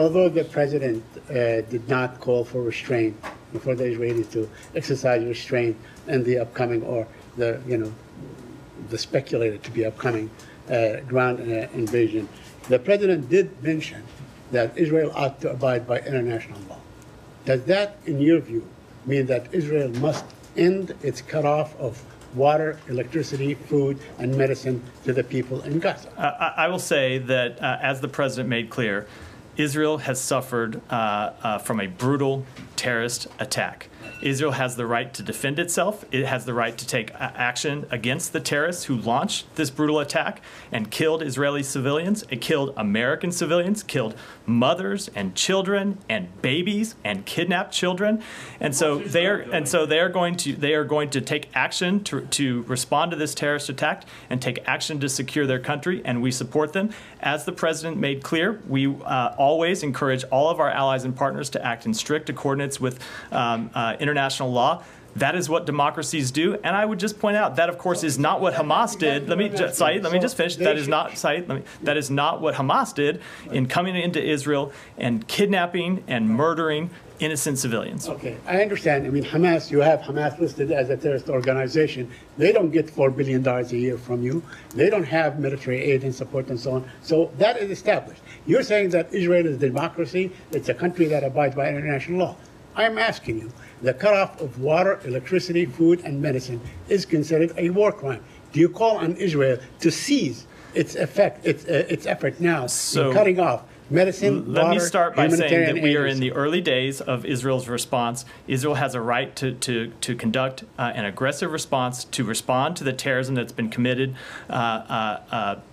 Although the president did not call for restraint, for the Israelis to exercise restraint in the upcoming, or the speculated to be upcoming ground invasion, the president did mention that Israel ought to abide by international law. Does that, in your view, mean that Israel must end its cutoff of water, electricity, food, and medicine to the people in Gaza? I will say that, as the president made clear, Israel has suffered from a brutal terrorist attack. Israel has the right to defend itself. It has the right to take action against the terrorists who launched this brutal attack and killed Israeli civilians. It killed American civilians, killed mothers and children and babies and kidnapped children. And so they are going to take action to respond to this terrorist attack and take action to secure their country, and we support them. As the president made clear, we always encourage all of our allies and partners to act in strict accordance with international law. That is what democracies do, and I would just point out that, of course, is not what Hamas did. Saeed, let me just finish. That is not, Saeed, that is not what Hamas did in coming into Israel and kidnapping and murdering innocent civilians. Okay, I understand. I mean, Hamas, you have Hamas listed as a terrorist organization. They don't get $4 billion a year from you. They don't have military aid and support and so on. So that is established. You're saying that Israel is a democracy. It's a country that abides by international law. I'm asking you, the cutoff of water, electricity, food, and medicine is considered a war crime. Do you call on Israel to cease its effort now in cutting off medicine, Let water, me start by saying that we are aid? in the early days of Israel's response. Israel has a right to conduct an aggressive response, to respond to the terrorism that's been committed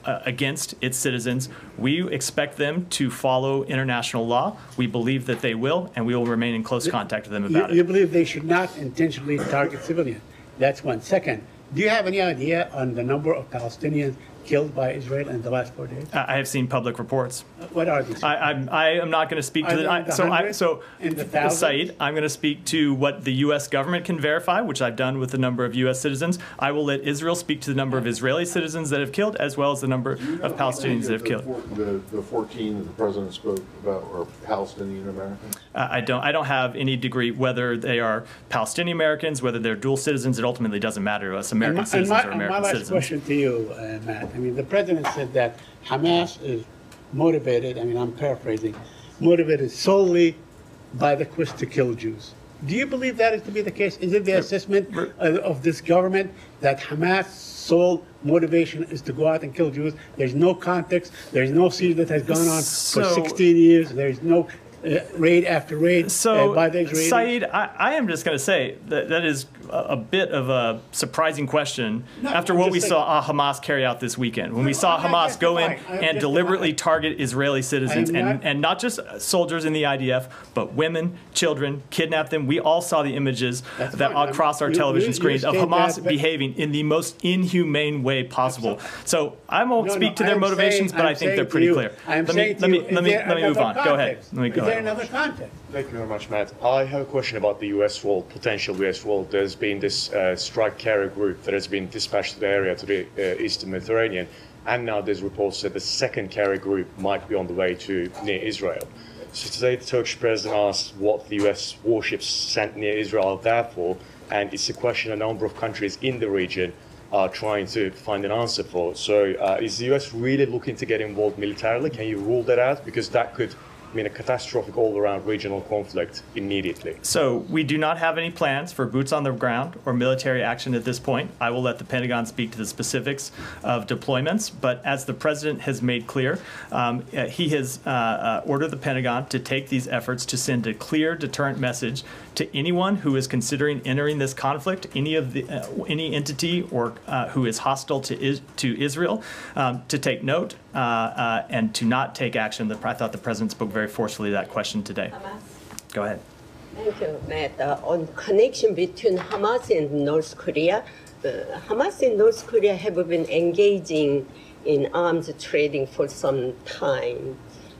against its citizens. We expect them to follow international law. We believe that they will, and we will remain in close contact with them about it. You believe they should not intentionally target civilians? That's one. Second, do you have any idea on the number of Palestinians killed by Israel in the last 4 days? I have seen public reports. What are these? I am not going to speak to Saeed, I'm going to speak to what the U.S. government can verify, which I've done with a number of U.S. citizens. I will let Israel speak to the number of Israeli citizens that have killed, as well as the number of Palestinians that have killed. The 14 that the president spoke about are Palestinian Americans? I don't have any degree whether they are Palestinian Americans, whether they're dual citizens. It ultimately doesn't matter to us. American citizens are American citizens. My last question to you, Matt. I mean, the president said that Hamas is motivated, I mean, I'm paraphrasing, motivated solely by the quest to kill Jews. Do you believe that is to be the case? Is it the assessment of this government that Hamas' sole motivation is to go out and kill Jews? There's no context. There's no siege that has gone on for 16 years. There's no raid after raid by the Israelis. Saeed, I am just going to say that is a bit of a surprising question after what we saw Hamas carry out this weekend. When we saw Hamas go in and deliberately target Israeli citizens, and not just soldiers in the IDF, but women, children, kidnap them. We all saw the images that across our television screens of Hamas behaving in the most inhumane way possible. So I won't speak to their motivations, but I think they're pretty clear. Let me move on. Go ahead. Is there another context? Thank you very much, Matt. I have a question about the U.S. role, potential U.S. role. There's been this strike carrier group that has been dispatched to the area, to the eastern Mediterranean, and now there's reports that the second carrier group might be on the way to near Israel. So today the Turkish president asked what the U.S. warships sent near Israel are there for, and it's a question a number of countries in the region are trying to find an answer for. So is the U.S. really looking to get involved militarily? Can you rule that out? Because that could mean a catastrophic all-around regional conflict immediately. So we do not have any plans for boots on the ground or military action at this point. I will let the Pentagon speak to the specifics of deployments, but as the president has made clear, he has ordered the Pentagon to take these efforts to send a clear deterrent message to anyone who is considering entering this conflict, any entity or who is hostile to Israel, to take note and to not take action. I thought the president spoke very forcefully to that question today. Hamas. Go ahead. Thank you, Matt. On connection between Hamas and North Korea, Hamas and North Korea have been engaging in arms trading for some time.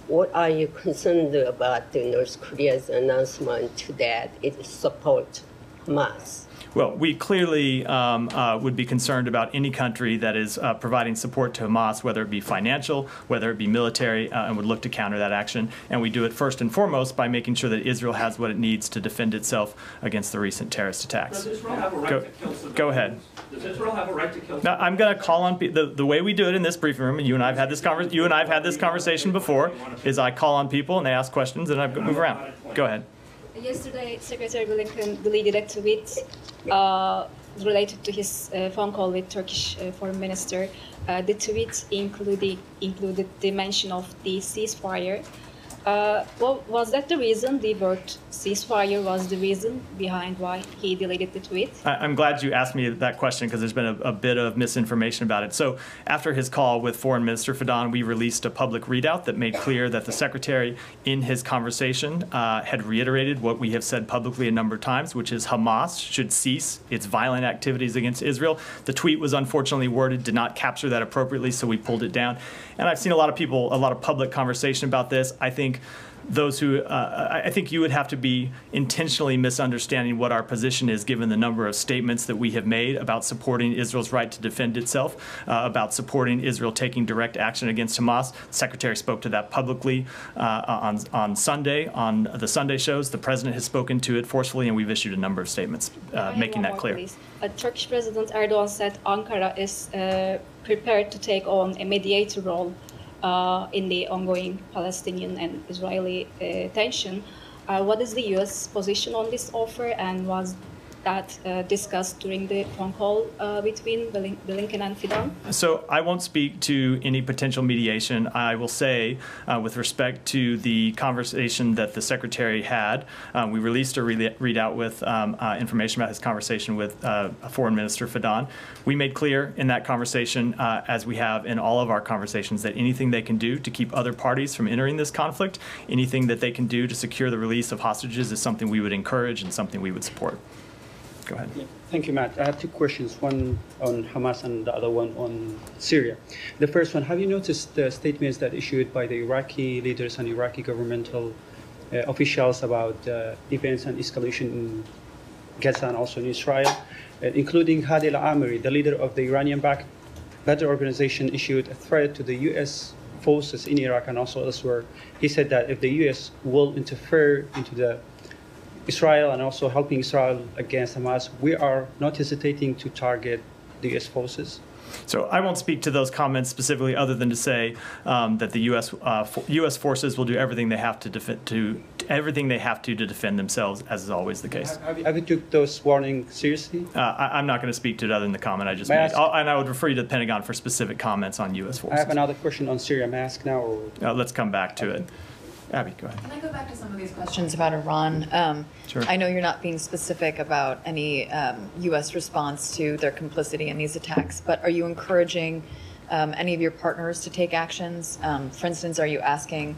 What are you concerned about North Korea's announcement to that its support Hamas? Well, we clearly would be concerned about any country that is providing support to Hamas, whether it be financial, whether it be military, and would look to counter that action. And we do it first and foremost by making sure that Israel has what it needs to defend itself against the recent terrorist attacks. Does Israel have a right to kill civilians? Go ahead. Does Israel have a right to kill Now, I'm going to call on the way we do it in this briefing room, and you and I've had this conversation before, is I call on people and they ask questions and I move around. Go ahead. Yesterday, Secretary Blinken deleted a tweet related to his phone call with Turkish Foreign Minister. The tweet included the mention of the ceasefire. Well, was that the reason? The word ceasefire was the reason behind why he deleted the tweet? I'm glad you asked me that question because there's been a bit of misinformation about it. So after his call with Foreign Minister Fidan, we released a public readout that made clear that the Secretary, in his conversation, had reiterated what we have said publicly a number of times, which is Hamas should cease its violent activities against Israel. The tweet was unfortunately worded, did not capture that appropriately, so we pulled it down. And I've seen a lot of public conversation about this. I think I think you would have to be intentionally misunderstanding what our position is, given the number of statements that we have made about supporting Israel's right to defend itself, about supporting Israel taking direct action against Hamas. The Secretary spoke to that publicly on Sunday, on the Sunday shows. The President has spoken to it forcefully, and we've issued a number of statements making that clear. Turkish President Erdogan said Ankara is prepared to take on a mediator role in the ongoing Palestinian and Israeli tension. What is the U.S. position on this offer, and was that discussed during the phone call between Blinken and Fidan? So I won't speak to any potential mediation. I will say, with respect to the conversation that the Secretary had, we released a readout with information about his conversation with Foreign Minister Fidan. We made clear in that conversation, as we have in all of our conversations, that anything they can do to keep other parties from entering this conflict, anything that they can do to secure the release of hostages, is something we would encourage and something we would support. Go ahead. Thank you, Matt. I have two questions, one on Hamas and the other one on Syria. The first one, have you noticed the statements that issued by the Iraqi leaders and Iraqi governmental officials about events and escalation in Gaza and also in Israel, including Hadi al-Amiri, the leader of the Iranian-backed Badr organization, issued a threat to the U.S. forces in Iraq and also elsewhere. He said that if the U.S. will interfere into the Israel and also helping Israel against Hamas, we are not hesitating to target the U.S. forces. So I won't speak to those comments specifically, other than to say that the U.S. forces will do everything they have to defend themselves, as is always the case. Have you took those warnings seriously? I'm not going to speak to it other than the comment I just made. And I would refer you to the Pentagon for specific comments on U.S. forces. I have another question on Syria. May I ask now? Or? Let's come back to it. Abby, go ahead. Can I go back to some of these questions about Iran? Sure. I know you're not being specific about any U.S. response to their complicity in these attacks, but are you encouraging any of your partners to take actions? For instance, are you asking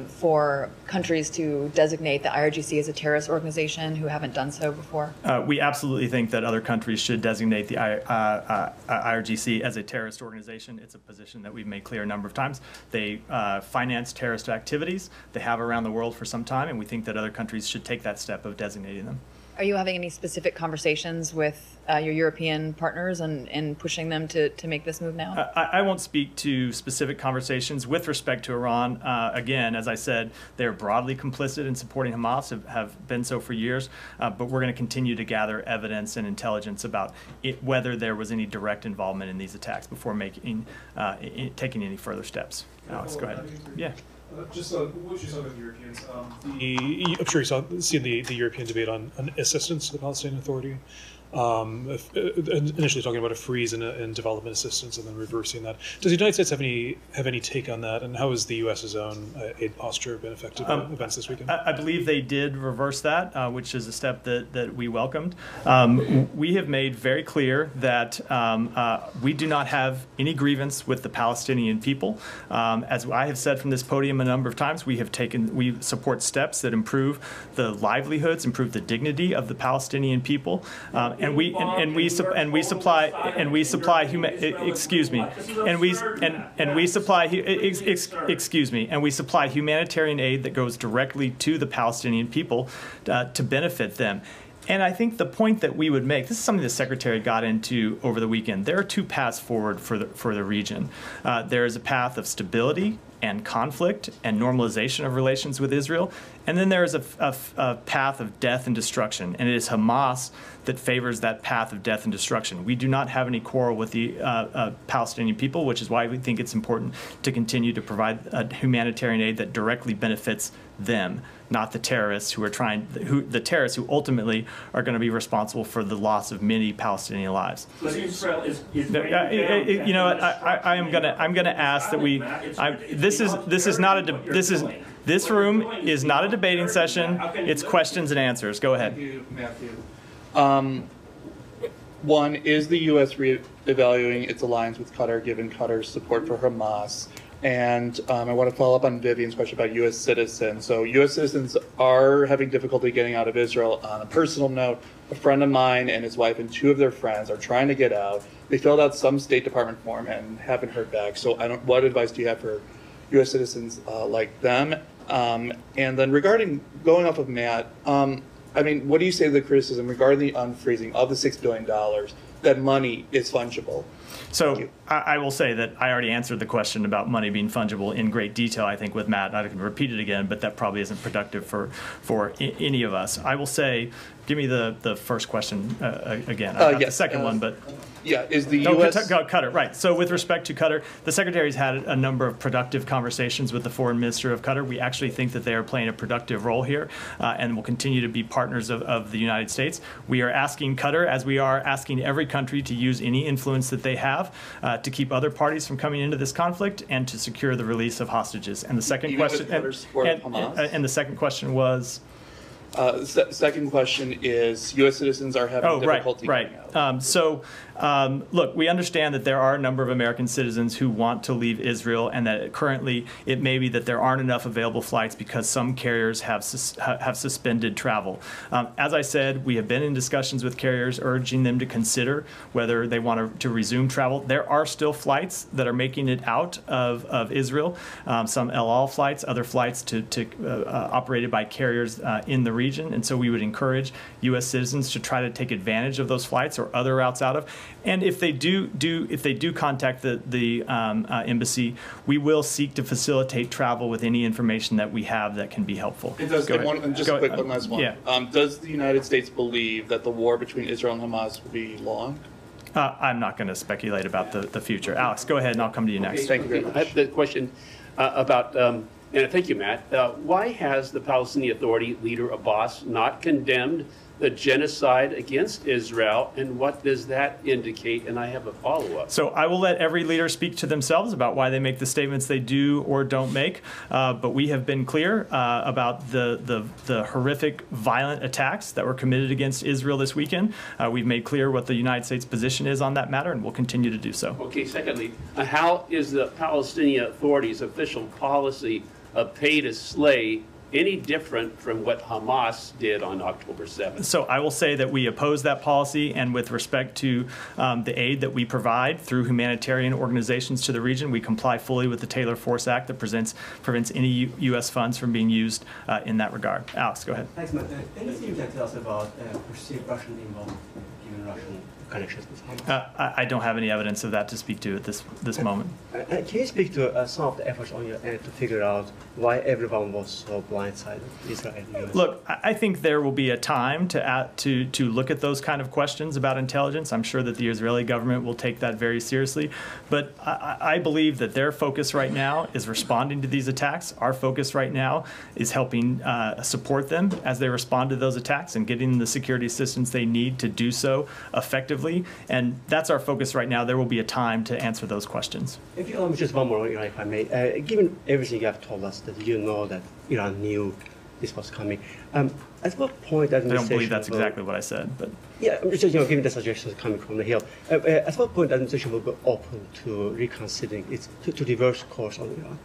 for countries to designate the IRGC as a terrorist organization who haven't done so before? We absolutely think that other countries should designate the IRGC as a terrorist organization. It's a position that we've made clear a number of times. They finance terrorist activities. They have around the world for some time, and we think that other countries should take that step of designating them. Are you having any specific conversations with your European partners and pushing them to make this move now? I won't speak to specific conversations with respect to Iran. Again, as I said, they're broadly complicit in supporting Hamas, have been so for years, but we're going to continue to gather evidence and intelligence about whether there was any direct involvement in these attacks before taking any further steps. Alex, go ahead. Yeah. What you saw with the Europeans, I'm sure you seen the European debate on assistance to the Palestinian Authority. Initially talking about a freeze in development assistance and then reversing that. Does the United States have any take on that, and how has the U.S.'s own aid posture been affected by events this weekend? I believe they did reverse that, which is a step that we welcomed. We have made very clear that we do not have any grievance with the Palestinian people. As I have said from this podium a number of times, we support steps that improve the livelihoods, improve the dignity of the Palestinian people. And we supply humanitarian aid that goes directly to the Palestinian people to benefit them. And I think the point that we would make, this is something the Secretary got into over the weekend, there are two paths forward for the region. There is a path of stability and conflict and normalization of relations with Israel. And then there is a path of death and destruction. And it is Hamas that favors that path of death and destruction. We do not have any quarrel with the Palestinian people, which is why we think it's important to continue to provide humanitarian aid that directly benefits them, not the terrorists the terrorists who ultimately are going to be responsible for the loss of many Palestinian lives. But Israel is You know what? I'm gonna ask that we. This room is not a debating session. It's questions and answers. Go ahead. Thank you, Matthew. One, is the U.S. reevaluating its alliance with Qatar given Qatar's support for Hamas? And I want to follow up on Vivian's question about U.S. citizens. So U.S. citizens are having difficulty getting out of Israel. On a personal note, a friend of mine and his wife and two of their friends are trying to get out. They filled out some State Department form and haven't heard back. So what advice do you have for U.S. citizens like them? And then regarding, going off of Matt, I mean, what do you say to the criticism regarding the unfreezing of the $6 billion, that money is fungible? So I will say that I already answered the question about money being fungible in great detail, I think, with Matt. I can repeat it again, but that probably isn't productive for any of us. I will say, give me the first question again. I got the second one, but... Yeah, is the U.S. Qatar, right. So with respect to Qatar, the Secretary's had a number of productive conversations with the Foreign Minister of Qatar. We actually think that they are playing a productive role here and will continue to be partners of the United States. We are asking Qatar, as we are asking every country, to use any influence that they have to keep other parties from coming into this conflict and to secure the release of hostages. And the second question, and the second question was... second question is, U.S. citizens are having difficulty getting out. Look, we understand that there are a number of American citizens who want to leave Israel, and that currently it may be that there aren't enough available flights because some carriers have suspended travel. As I said, we have been in discussions with carriers urging them to consider whether they want to resume travel. There are still flights that are making it out of Israel, some El Al flights, other flights operated by carriers in the region, and so we would encourage U.S. citizens to try to take advantage of those flights or other routes out of. And if they do contact the embassy, we will seek to facilitate travel with any information that we have that can be helpful. One last one. Yeah. Does the United States believe that the war between Israel and Hamas will be long? I'm not going to speculate about the future. Alex, go ahead, and I'll come to you next. Thank you very much. I have the question about. And thank you, Matt. Why has the Palestinian Authority leader Abbas not condemned the genocide against Israel, and what does that indicate? And I have a follow-up. So I will let every leader speak to themselves about why they make the statements they do or don't make, but we have been clear about the horrific, violent attacks that were committed against Israel this weekend. We've made clear what the United States position is on that matter, and we'll continue to do so. Okay, secondly, how is the Palestinian Authority's official policy of pay to slay any different from what Hamas did on October 7th? So I will say that we oppose that policy, and with respect to the aid that we provide through humanitarian organizations to the region, we comply fully with the Taylor Force Act that prevents any U.S. funds from being used in that regard. Alex, go ahead. Thanks, Matt. Anything you can tell us about perceived Russian involvement, given Russian connections with Hamas? I don't have any evidence of that to speak to at this moment. Can you speak to some of the efforts on your end to figure out why everyone was so blindsided, Israel and the US? Look, I think there will be a time to look at those kind of questions about intelligence. I'm sure that the Israeli government will take that very seriously. But I believe that their focus right now is responding to these attacks. Our focus right now is helping support them as they respond to those attacks and getting them the security assistance they need to do so effectively. And that's our focus right now. There will be a time to answer those questions. If you allow me just one more, if I may. Given everything you have told us, that you know that Iran knew this was coming, at what point I don't believe that's exactly what I said, but yeah, I'm just given the suggestions coming from the Hill. At what point the administration will be open to reconsidering to reverse course on Iran?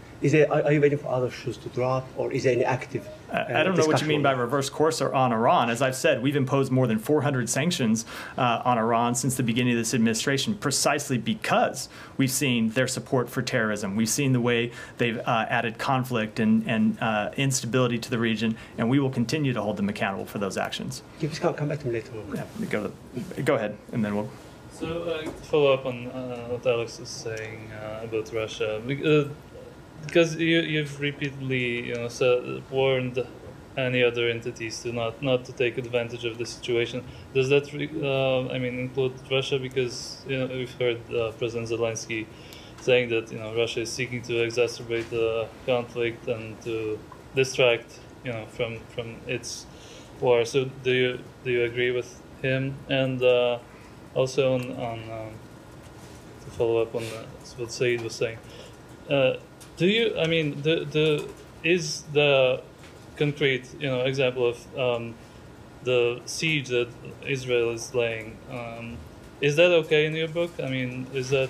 Are you waiting for other shoes to drop, or is there any active? I don't know what you mean by reverse course or on Iran. As I've said, we've imposed more than 400 sanctions on Iran since the beginning of this administration, precisely because we've seen their support for terrorism. We've seen the way they've added conflict and instability to the region, and we will continue to hold them them accountable for those actions. You just can't come back to me later on. Yeah, go ahead, and then we'll. So to follow up on what Alex was saying about Russia, because you've repeatedly warned any other entities to not to take advantage of the situation. Does that include Russia? Because we've heard President Zelensky saying that Russia is seeking to exacerbate the conflict and to distract from its war. So do you agree with him? And also on to follow up on what Saeed was saying, do you? I mean, is the concrete example of the siege that Israel is laying, is that okay in your book? I mean, is that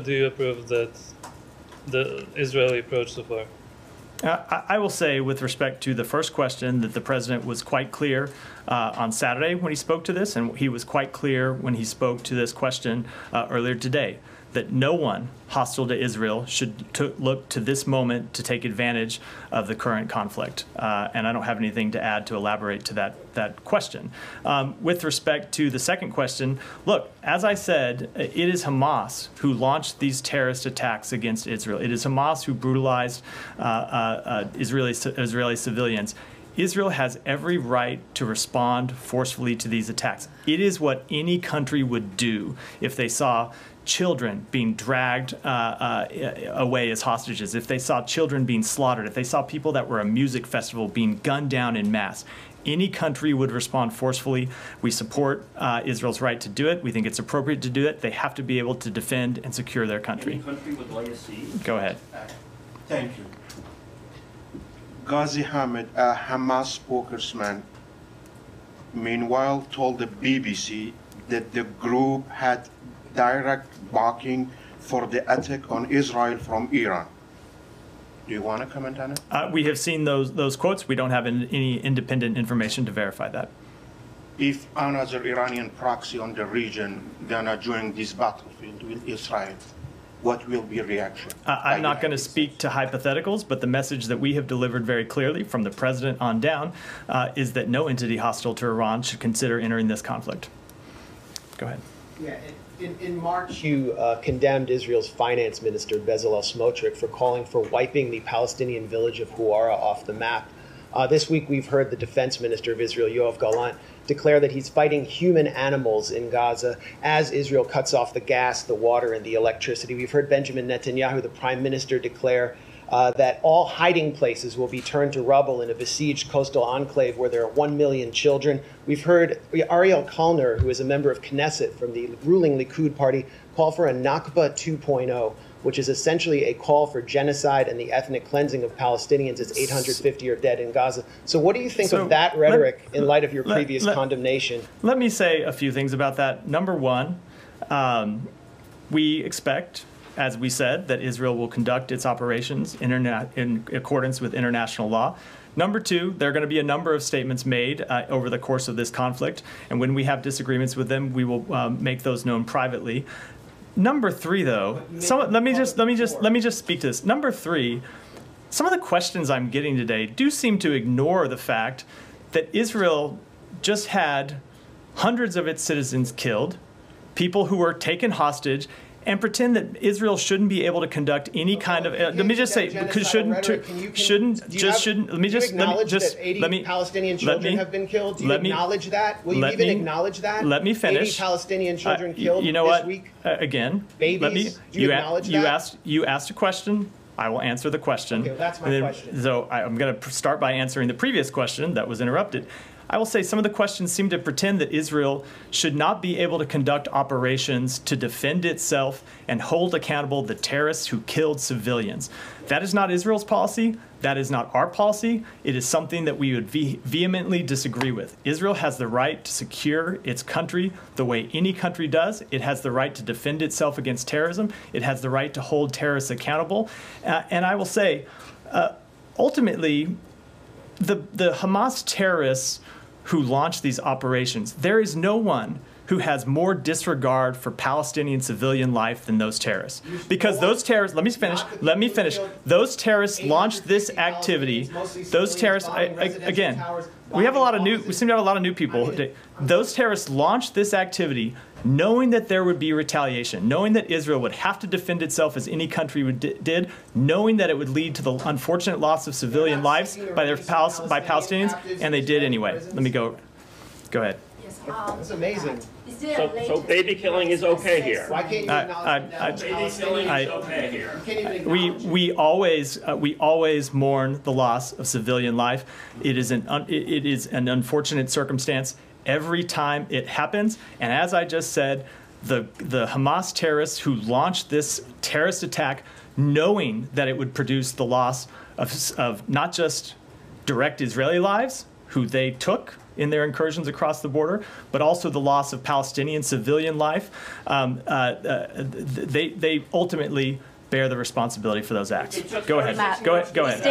do you approve that the Israeli approach so far? I will say, with respect to the first question, that the president was quite clear on Saturday when he spoke to this, and he was quite clear when he spoke to this question earlier today, that no one hostile to Israel should look to this moment to take advantage of the current conflict. And I don't have anything to add to elaborate to that question. With respect to the second question, look, as I said, it is Hamas who launched these terrorist attacks against Israel. It is Hamas who brutalized Israeli civilians. Israel has every right to respond forcefully to these attacks. It is what any country would do if they saw children being dragged away as hostages, if they saw children being slaughtered, if they saw people that were a music festival being gunned down in mass. Any country would respond forcefully. We support Israel's right to do it. We think it's appropriate to do it. They have to be able to defend and secure their country. Any country would lay a siege? Go ahead. Thank you. Ghazi Hamid, a Hamas spokesman, meanwhile told the BBC that the group had direct backing for the attack on Israel from Iran. Do you want to comment on it? We have seen those quotes. We don't have any independent information to verify that. If another Iranian proxy on the region gonna join this battlefield with Israel, what will be reaction? I'm not going to speak to hypotheticals, but the message that we have delivered very clearly from the president on down is that no entity hostile to Iran should consider entering this conflict. Go ahead. Yeah. In March, you condemned Israel's finance minister, Bezalel Smotrich, for calling for wiping the Palestinian village of Huwara off the map. This week, we've heard the defense minister of Israel, Yoav Gallant, declare that he's fighting human animals in Gaza as Israel cuts off the gas, the water, and the electricity. We've heard Benjamin Netanyahu, the prime minister, declare that all hiding places will be turned to rubble in a besieged coastal enclave where there are 1 million children. We've heard Ariel Kalner, who is a member of Knesset from the ruling Likud party, call for a Nakba 2.0, which is essentially a call for genocide and the ethnic cleansing of Palestinians as 850 are dead in Gaza. So what do you think of that rhetoric in light of your previous condemnation? Let me say a few things about that. Number one, we expect, as we said, that Israel will conduct its operations in accordance with international law. Number two, there are going to be a number of statements made over the course of this conflict, and when we have disagreements with them, we will make those known privately. Number three, though, let me just speak to this. Number three, some of the questions I'm getting today do seem to ignore the fact that Israel just had hundreds of its citizens killed, people who were taken hostage, and pretend that Israel shouldn't be able to conduct any kind of. Let me just say, Palestinian children have been killed? Do you acknowledge that? Will you even acknowledge that? Let me finish. 80 Palestinian children killed you know this what? week? Again, babies. Do you acknowledge that? You asked a question. I will answer the question. Okay, well, that's my question. So I'm going to start by answering the previous question that was interrupted. I will say some of the questions seem to pretend that Israel should not be able to conduct operations to defend itself and hold accountable the terrorists who killed civilians. That is not Israel's policy. That is not our policy. It is something that we would vehemently disagree with. Israel has the right to secure its country the way any country does. It has the right to defend itself against terrorism. It has the right to hold terrorists accountable. And I will say, ultimately, the Hamas terrorists who launched these operations, there is no one who has more disregard for Palestinian civilian life than those terrorists. Because those terrorists, let me finish. Those terrorists launched this activity. Those terrorists, again, we seem to have a lot of new people. Those terrorists launched this activity knowing that there would be retaliation, knowing that Israel would have to defend itself as any country did, knowing that it would lead to the unfortunate loss of civilian lives by Palestinians, and they did anyway. Let me go ahead. That's amazing. So baby killing is okay here. Why can't you acknowledge baby killing is okay here? We always mourn the loss of civilian life. It is an unfortunate circumstance every time it happens. And as I just said, the Hamas terrorists who launched this terrorist attack, knowing that it would produce the loss of not just direct Israeli lives, who they took in their incursions across the border, but also the loss of Palestinian civilian life, they ultimately bear the responsibility for those acts. Go ahead. Go ahead.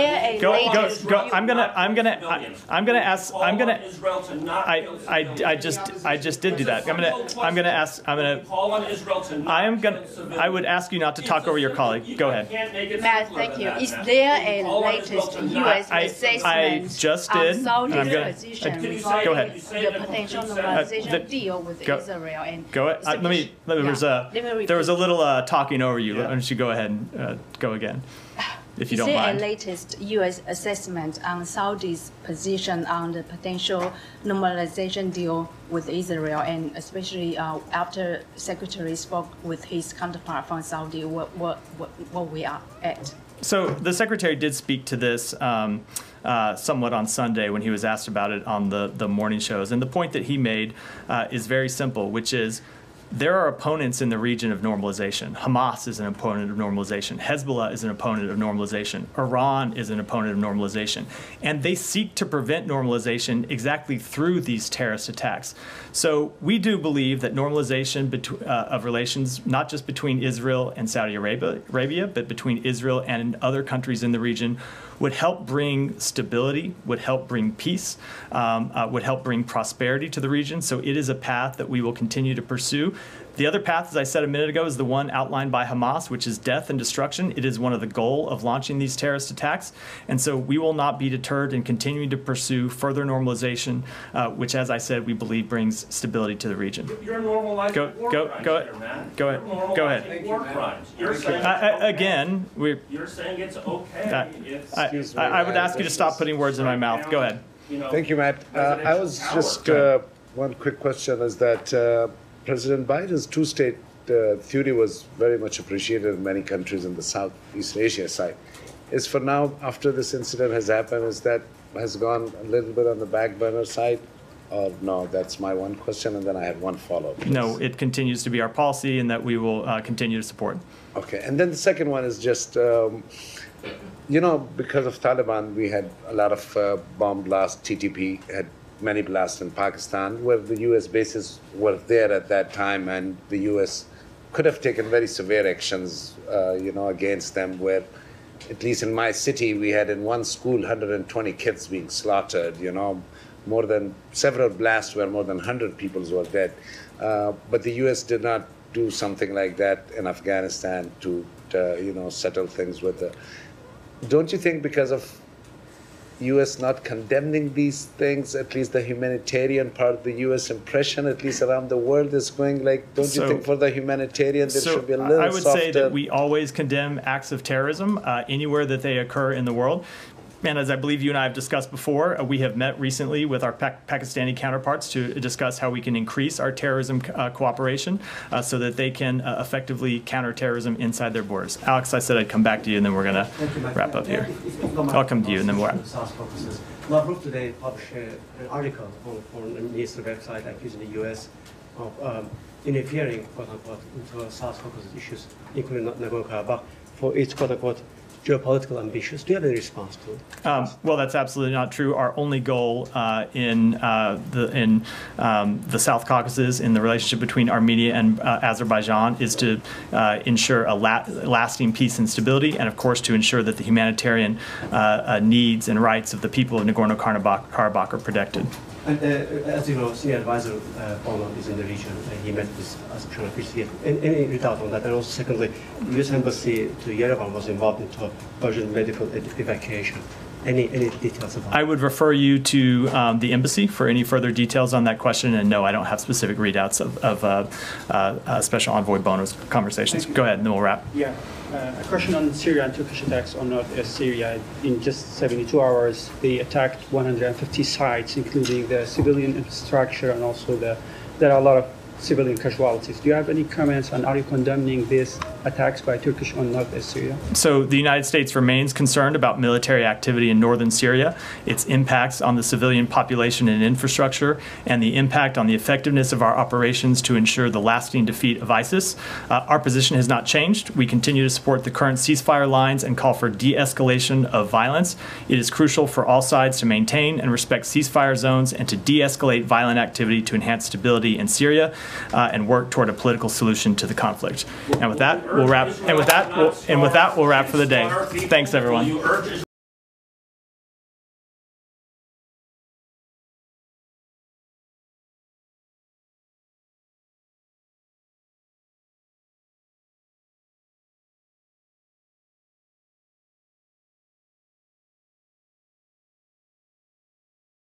I just did do that. I would ask you not to talk over your colleague. Go ahead. Matt, thank you. Is there a latest U.S. assessment I just did. on Saudi's position regarding go ahead. the potential normalization deal with Israel? And go ahead. There was a little talking over you. Why don't you go ahead and go again, if you don't mind. Is there a latest U.S. assessment on Saudi's position on the potential normalization deal with Israel, and especially after Secretary spoke with his counterpart from Saudi, what we are at? So the Secretary did speak to this somewhat on Sunday when he was asked about it on the morning shows. And the point that he made is very simple, which is there are opponents in the region of normalization. Hamas is an opponent of normalization. Hezbollah is an opponent of normalization. Iran is an opponent of normalization. And they seek to prevent normalization exactly through these terrorist attacks. So we do believe that normalization of relations, not just between Israel and Saudi Arabia, but between Israel and other countries in the region, would help bring stability, would help bring peace, would help bring prosperity to the region. So it is a path that we will continue to pursue. The other path, as I said a minute ago, is the one outlined by Hamas, which is death and destruction. It is one of the goal of launching these terrorist attacks. And so we will not be deterred in continuing to pursue further normalization, which, as I said, we believe brings stability to the region. You're normalizing Go ahead. War crimes. You're saying again, you're saying it's okay. I would ask you to stop putting words in my mouth. Go ahead. Thank you, Matt. I was just one quick question is that President Biden's two-state theory was very much appreciated in many countries in the Southeast Asia side. Is for now, after this incident has happened, is that has gone a little bit on the back burner side? Or no, that's my one question, and then I have one follow-up. No, it continues to be our policy, and that we will continue to support. Okay, and then the second one is just, you know, because of Taliban, we had a lot of bomb blasts. TTP had many blasts in Pakistan, where the U.S. bases were there at that time, and the U.S. could have taken very severe actions, you know, against them, where, at least in my city, we had in one school 120 kids being slaughtered, you know, more than several blasts where more than 100 people were dead. But the U.S. did not do something like that in Afghanistan to you know, settle things with the... Don't you think because of U.S. not condemning these things, at least the humanitarian part of the U.S. impression, at least around the world, is going like, don't you think for the humanitarian there should be a little I would softer... say that we always condemn acts of terrorism anywhere that they occur in the world. And as I believe you and I have discussed before, we have met recently with our Pakistani counterparts to discuss how we can increase our terrorism cooperation so that they can effectively counter terrorism inside their borders. Alex, I said I'd come back to you, and then we're going to wrap up here. I'll come to you, and then we'll wrap. Lavrov today published an article on Foreign Ministry website accusing the U.S. of interfering, quote-unquote, into South Caucasus issues, including Nagorno-Karabakh, for its, quote-unquote, geopolitical ambitions. Do you have any response to it? Well, that's absolutely not true. Our only goal in the South Caucasus, in the relationship between Armenia and Azerbaijan, is to ensure a lasting peace and stability, and of course to ensure that the humanitarian needs and rights of the people of Nagorno-Karabakh are protected. And as you know, senior advisor Bono is in the region. He met with us trying to appreciate any result on that. And also, secondly, the U.S. Embassy to Yerevan was involved into urgent medical evacuation. Any details about? I would refer you to the embassy for any further details on that question. And no, I don't have specific readouts of Special Envoy Bono's conversations. Go ahead, and then we'll wrap. Yeah. A question on Syria and Turkish attacks on northwest Syria. In just 72 hours, they attacked 150 sites, including the civilian infrastructure, and also there are a lot of civilian casualties. Do you have any comments on, are you condemning these attacks by Turkish on northwest Syria? So the United States remains concerned about military activity in northern Syria, its impacts on the civilian population and infrastructure, and the impact on the effectiveness of our operations to ensure the lasting defeat of ISIS. Our position has not changed. We continue to support the current ceasefire lines and call for de-escalation of violence. It is crucial for all sides to maintain and respect ceasefire zones and to de-escalate violent activity to enhance stability in Syria and work toward a political solution to the conflict. And with that, we'll wrap. And with that, we'll wrap for the day. Thanks, everyone.